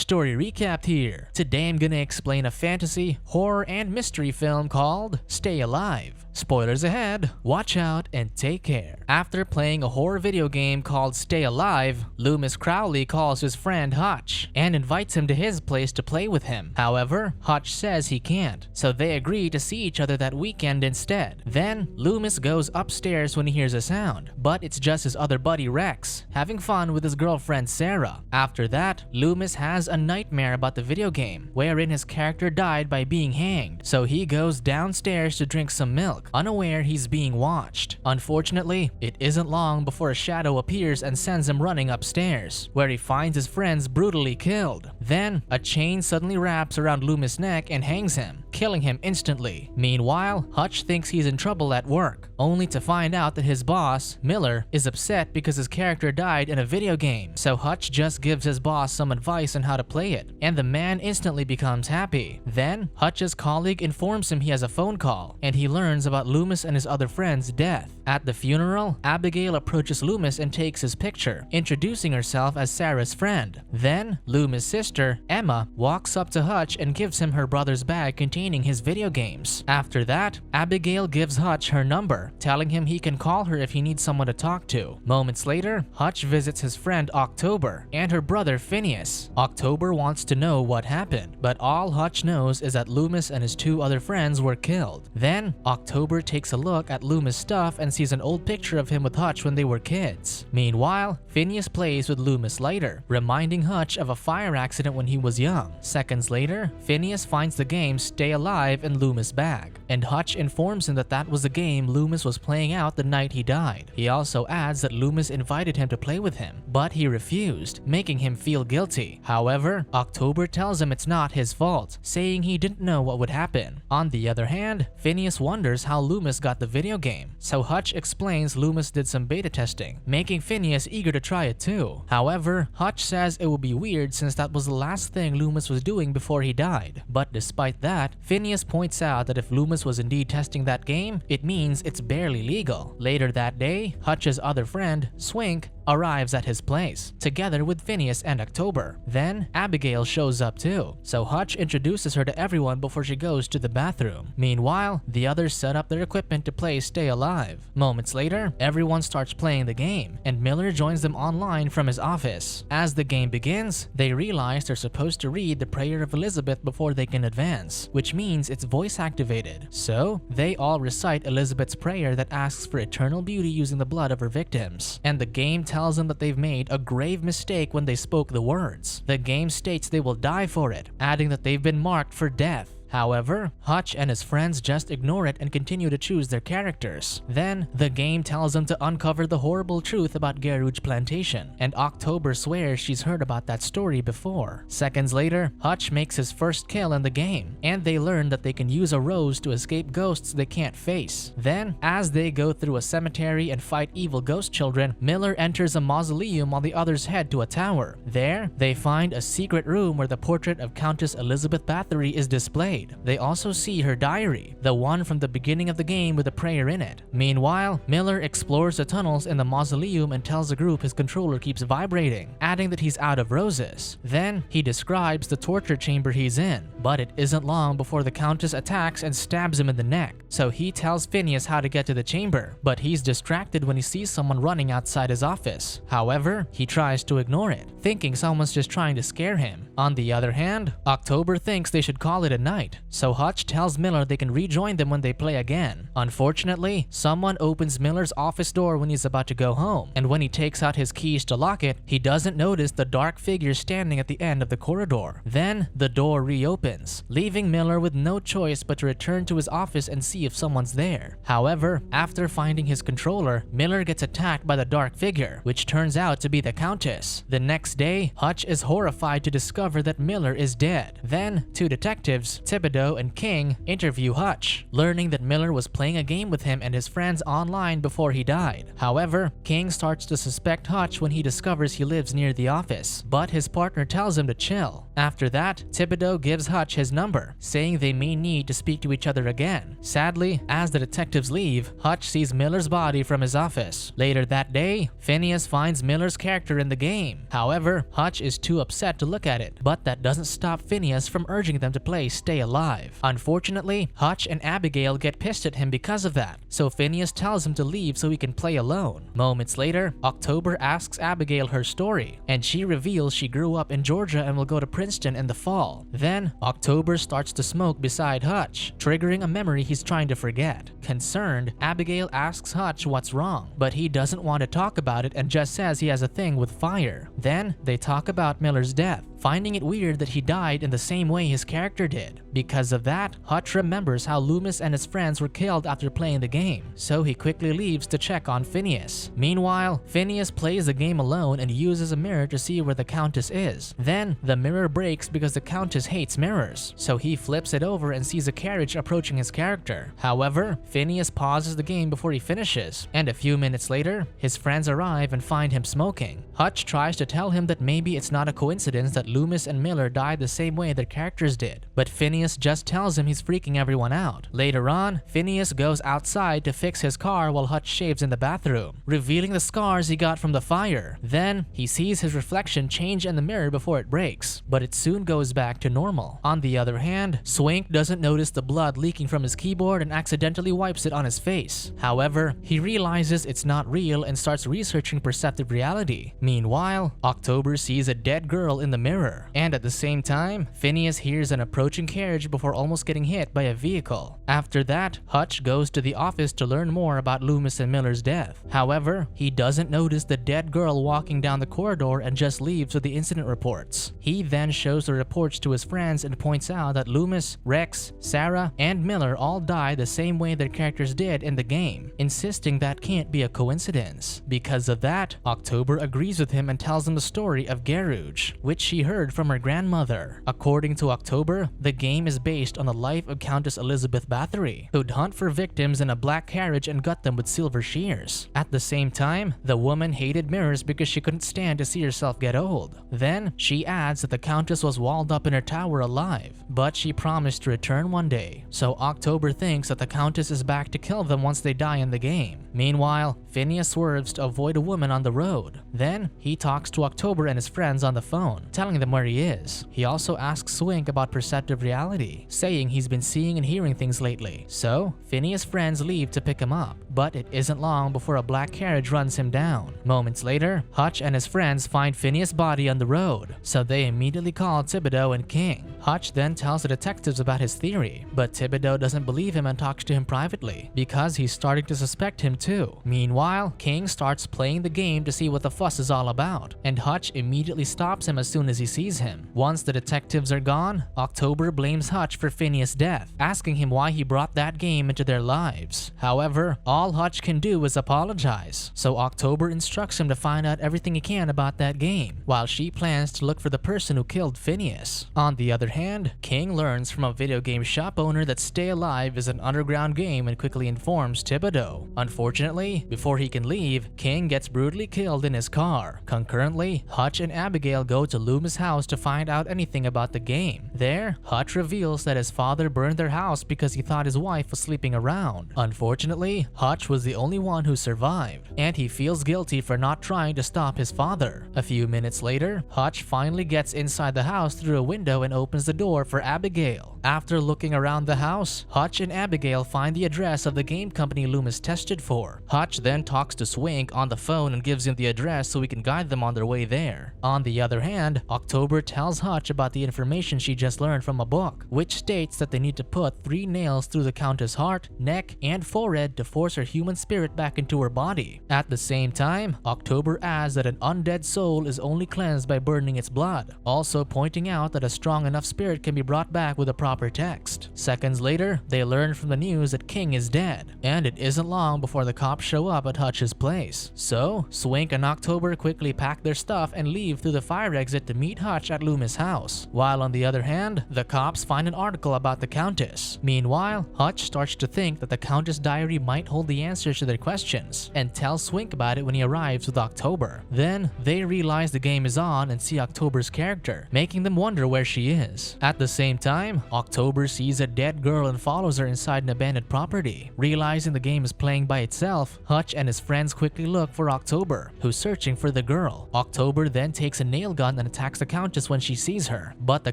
story recap here. Today I'm gonna explain a fantasy, horror, and mystery film called Stay Alive. Spoilers ahead, watch out and take care. After playing a horror video game called Stay Alive, Loomis Crowley calls his friend Hutch and invites him to his place to play with him. However, Hutch says he can't, so they agree to see each other that weekend instead. Then, Loomis goes upstairs when he hears a sound, but it's just his other buddy Rex, having fun with his girlfriend Sarah. After that, Loomis has a nightmare about the video game, wherein his character died by being hanged, so he goes downstairs to drink some milk, unaware he's being watched. Unfortunately, it isn't long before a shadow appears and sends him running upstairs, where he finds his friends brutally killed. Then, a chain suddenly wraps around Loomis' neck and hangs him, killing him instantly. Meanwhile, Hutch thinks he's in trouble at work, only to find out that his boss, Miller, is upset because his character died in a video game. So Hutch just gives his boss some advice on how to play it, and the man instantly becomes happy. Then, Hutch's colleague informs him he has a phone call, and he learns about Loomis and his other friend's death. At the funeral, Abigail approaches Loomis and takes his picture, introducing herself as Sarah's friend. Then, Loomis' sister, Emma, walks up to Hutch and gives him her brother's bag containing his video games. After that, Abigail gives Hutch her number, telling him he can call her if he needs someone to talk to. Moments later, Hutch visits his friend October and her brother Phineas. October wants to know what happened, but all Hutch knows is that Loomis and his two other friends were killed. Then, October takes a look at Loomis' stuff and sees an old picture of him with Hutch when they were kids. Meanwhile, Phineas plays with Loomis later, reminding Hutch of a fire accident when he was young. Seconds later, Phineas finds the game Stay Alive in Loomis' bag, and Hutch informs him that that was the game Loomis was playing out the night he died. He also adds that Loomis invited him to play with him, but he refused, making him feel guilty. However, October tells him it's not his fault, saying he didn't know what would happen. On the other hand, Phineas wonders how Loomis got the video game, so Hutch explains Loomis did some beta testing, making Phineas eager to try it too. However, Hutch says it would be weird since that was the last thing Loomis was doing before he died. But despite that, Phineas points out that if Loomis was indeed testing that game, it means it's barely legal. Later that day, Hutch's other friend, Swink, arrives at his place, together with Phineas and October. Then, Abigail shows up too, so Hutch introduces her to everyone before she goes to the bathroom. Meanwhile, the others set up their equipment to play Stay Alive. Moments later, everyone starts playing the game, and Miller joins them online from his office. As the game begins, they realize they're supposed to read the Prayer of Elizabeth before they can advance, which means it's voice activated. So, they all recite Elizabeth's prayer that asks for eternal beauty using the blood of her victims, and the game tells them that they've made a grave mistake when they spoke the words. The game states they will die for it, adding that they've been marked for death. However, Hutch and his friends just ignore it and continue to choose their characters. Then, the game tells them to uncover the horrible truth about Garouge Plantation, and October swears she's heard about that story before. Seconds later, Hutch makes his first kill in the game, and they learn that they can use a rose to escape ghosts they can't face. Then, as they go through a cemetery and fight evil ghost children, Miller enters a mausoleum while the others head to a tower. There, they find a secret room where the portrait of Countess Elizabeth Bathory is displayed. They also see her diary, the one from the beginning of the game with a prayer in it. Meanwhile, Miller explores the tunnels in the mausoleum and tells the group his controller keeps vibrating, adding that he's out of roses. Then, he describes the torture chamber he's in, but it isn't long before the Countess attacks and stabs him in the neck. So he tells Phineas how to get to the chamber, but he's distracted when he sees someone running outside his office. However, he tries to ignore it, thinking someone's just trying to scare him. On the other hand, October thinks they should call it a night, so Hutch tells Miller they can rejoin them when they play again. Unfortunately, someone opens Miller's office door when he's about to go home, and when he takes out his keys to lock it, he doesn't notice the dark figure standing at the end of the corridor. Then, the door reopens, leaving Miller with no choice but to return to his office and see if someone's there. However, after finding his controller, Miller gets attacked by the dark figure, which turns out to be the Countess. The next day, Hutch is horrified to discover that Miller is dead. Then, two detectives, Thibodeau and King interview Hutch, learning that Miller was playing a game with him and his friends online before he died. However, King starts to suspect Hutch when he discovers he lives near the office, but his partner tells him to chill. After that, Thibodeau gives Hutch his number, saying they may need to speak to each other again. Sadly, as the detectives leave, Hutch sees Miller's body from his office. Later that day, Phineas finds Miller's character in the game. However, Hutch is too upset to look at it, but that doesn't stop Phineas from urging them to play Stay Alive. Unfortunately, Hutch and Abigail get pissed at him because of that, so Phineas tells him to leave so he can play alone. Moments later, October asks Abigail her story, and she reveals she grew up in Georgia and will go to Princeton in the fall. Then, October starts to smoke beside Hutch, triggering a memory he's trying to forget. Concerned, Abigail asks Hutch what's wrong, but he doesn't want to talk about it and just says he has a thing with fire. Then, they talk about Miller's death, finding it weird that he died in the same way his character did. Because of that, Hutch remembers how Loomis and his friends were killed after playing the game, so he quickly leaves to check on Phineas. Meanwhile, Phineas plays the game alone and uses a mirror to see where the Countess is. Then, the mirror breaks because the Countess hates mirrors, so he flips it over and sees a carriage approaching his character. However, Phineas pauses the game before he finishes, and a few minutes later, his friends arrive and find him smoking. Hutch tries to tell him that maybe it's not a coincidence that Loomis and Miller died the same way their characters did, but Phineas just tells him he's freaking everyone out. Later on, Phineas goes outside to fix his car while Hutch shaves in the bathroom, revealing the scars he got from the fire. Then, he sees his reflection change in the mirror before it breaks, but it soon goes back to normal. On the other hand, Swink doesn't notice the blood leaking from his keyboard and accidentally wipes it on his face. However, he realizes it's not real and starts researching perceptive reality. Meanwhile, October sees a dead girl in the mirror, and at the same time, Phineas hears an approaching carriage before almost getting hit by a vehicle. After that, Hutch goes to the office to learn more about Loomis and Miller's death. However, he doesn't notice the dead girl walking down the corridor and just leaves with the incident reports. He then shows the reports to his friends and points out that Loomis, Rex, Sarah, and Miller all died the same way their characters did in the game, insisting that can't be a coincidence. Because of that, October agrees with him and tells him the story of Garouge, which she heard from her grandmother. According to October, the game is based on the life of Countess Elizabeth Bathory, who'd hunt for victims in a black carriage and gut them with silver shears. At the same time, the woman hated mirrors because she couldn't stand to see herself get old. Then, she adds that the Countess was walled up in her tower alive, but she promised to return one day, so October thinks that the Countess is back to kill them once they die in the game. Meanwhile, Phineas swerves to avoid a woman on the road. Then, he talks to October and his friends on the phone, telling them where he is. He also asks Swink about perceptive reality, saying he's been seeing and hearing things lately. So, Phineas' friends leave to pick him up, but it isn't long before a black carriage runs him down. Moments later, Hutch and his friends find Phineas' body on the road, so they immediately call Thibodeau and King. Hutch then tells the detectives about his theory, but Thibodeau doesn't believe him and talks to him privately, because he's starting to suspect him too. Meanwhile, King starts playing the game to see what the fuss is all about, and Hutch immediately stops him as soon as he sees him. Once the detectives are gone, October blames Hutch for Phineas' death, asking him why he brought that game into their lives. However, all Hutch can do is apologize, so October instructs him to find out everything he can about that game, while she plans to look for the person who killed Phineas. On the other hand, King learns from a video game shop owner that Stay Alive is an underground game and quickly informs Thibodeau. Unfortunately, before he can leave, King gets brutally killed in his car. Concurrently, Hutch and Abigail go to Loomis' house to find out anything about the game. There, Hutch reveals that his father burned their house because he thought his wife was sleeping around. Unfortunately, Hutch was the only one who survived, and he feels guilty for not trying to stop his father. A few minutes later, Hutch finally gets inside the house through a window and opens the door for Abigail. After looking around the house, Hutch and Abigail find the address of the game company Loomis tested for. Hutch then talks to Swink on the phone and gives him the address so he can guide them on their way there. On the other hand, October tells Hutch about the information she just learned from a book, which states that they need to put 3 nails through the Countess' heart, neck, and forehead to force her human spirit back into her body. At the same time, October adds that an undead soul is only cleansed by burning its blood, also pointing out that a strong enough spirit can be brought back with a proper text. Seconds later, they learn from the news that King is dead, and it isn't long before the cops show up at Hutch's place. So, Swink and October quickly pack their stuff and leave through the fire exit to meet Hutch at Loomis' house. While on the other hand, the cops find an article about the Countess. Meanwhile, Hutch starts to think that the Countess' diary might hold the answers to their questions, and tells Swink about it when he arrives with October. Then, they realize the game is on and see October's character, making them wonder where she is. At the same time, October sees a dead girl and follows her inside an abandoned property. Realizing the game is playing by itself, Hutch and his friends quickly look for October, who's searching for the girl. October then takes a nail gun and attacks the Countess when she sees her, but the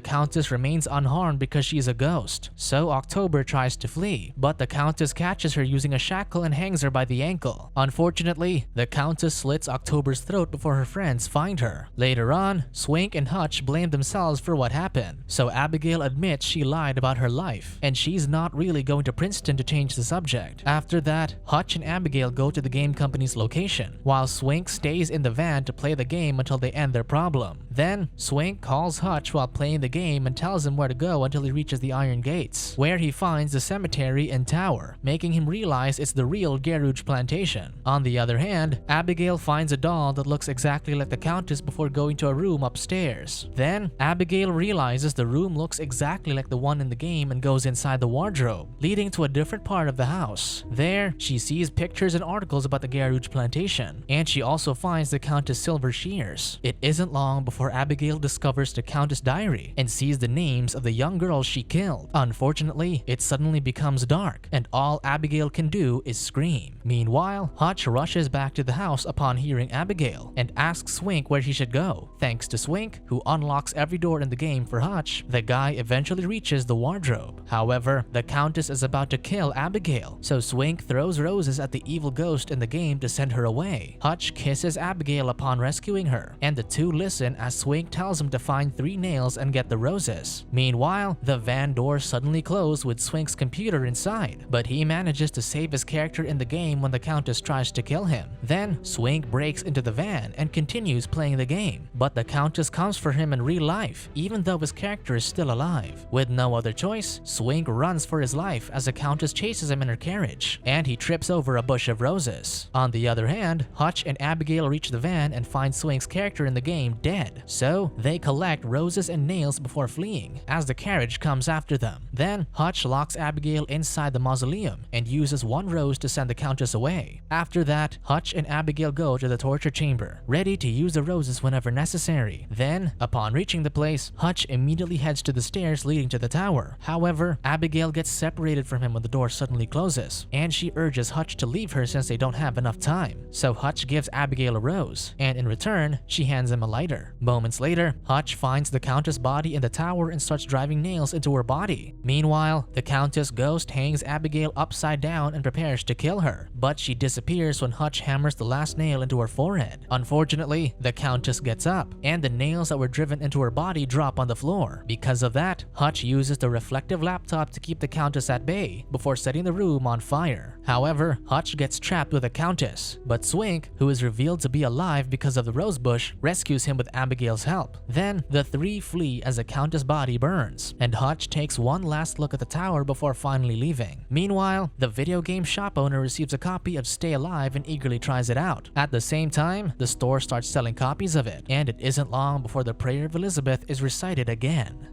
Countess remains unharmed because she is a ghost. So October tries to flee, but the Countess catches her using a shackle and hangs her by the ankle. Unfortunately, the Countess slits October's throat before her friends find her. Later on, Swink and Hutch blame themselves for what happened, so Abigail admits she lied about her life, and she's not really going to Princeton to change the subject. After that, Hutch and Abigail go to the game company's location, while Swink stays in the van to play the game until they end their problem. Then, Swink calls Hutch while playing the game and tells him where to go until he reaches the Iron Gates, where he finds the cemetery and tower, making him realize it's the real Geruge plantation. On the other hand, Abigail finds a doll that looks exactly like the Countess before going to a room upstairs. Then, Abigail realizes the room looks exactly like the one in the game and goes inside the wardrobe, leading to a different part of the house. There, she sees pictures and articles about the Geruge plantation, and she also finds the Countess' silver shears. It isn't long before Abigail discovers the Countess' diary and sees the names of the young girls she killed. Unfortunately, it suddenly becomes dark, and all Abigail can do is scream. Meanwhile, Hutch rushes back to the house upon hearing Abigail and asks Swink where he should go. Thanks to Swink, who unlocks every door in the game for Hutch, the guy eventually reaches the wardrobe. However, the Countess is about to kill Abigail, so Swink throws roses at the evil ghost in the game to send her away. Hutch kisses Abigail upon rescuing her, and the two listen as Swink tells him to find 3 nails and get the roses. Meanwhile, the van doors suddenly close with Swink's computer inside, but he manages to save his character in the game when the Countess tries to kill him. Then, Swink breaks into the van and continues playing the game, but the Countess comes for him in real life, even though his character is still alive. With no other choice, Swink runs for his life as the Countess chases him in her carriage, and he trips over a bush of roses. On the other hand, Hutch and Abigail reach the van and find Swink's character in the game dead, so they collect roses and nails before fleeing as the carriage comes after them. Then, Hutch locks Abigail inside the mausoleum and uses 1 rose to send the Countess away. After that, Hutch and Abigail go to the torture chamber, ready to use the roses whenever necessary. Then, upon reaching the place, Hutch immediately heads to the stairs leading to the tower. However, Abigail gets separated from him when the door suddenly closes, and she urges Hutch to leave her since they don't have enough time. So Hutch gives Abigail a rose, and in return, she hands him a lighter. Moments later, Hutch finds the Countess' body in the tower and starts driving nails into her body. Meanwhile, the Countess' ghost hangs Abigail upside down and prepares to kill her, but she disappears when Hutch hammers the last nail into her forehead. Unfortunately, the Countess gets up, and the nails that were driven into her body drop on the floor. Because of that, Hutch uses the reflective laptop to keep the Countess at bay before setting the room on fire. However, Hutch gets trapped with the Countess, but Swink, who is revealed to be alive because of the rosebush, rescues him with Abigail's help. Then, the 3 flee as the Countess' body burns, and Hutch takes one last look at the tower before finally leaving. Meanwhile, the video game shop owner receives a copy of Stay Alive and eagerly tries it out. At the same time, the store starts selling copies of it, and it isn't long before the Prayer of Elizabeth is recited again.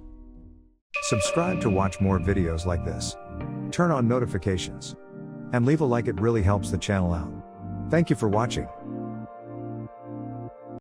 Subscribe to watch more videos like this. Turn on notifications. And leave a like, it really helps the channel out. Thank you for watching.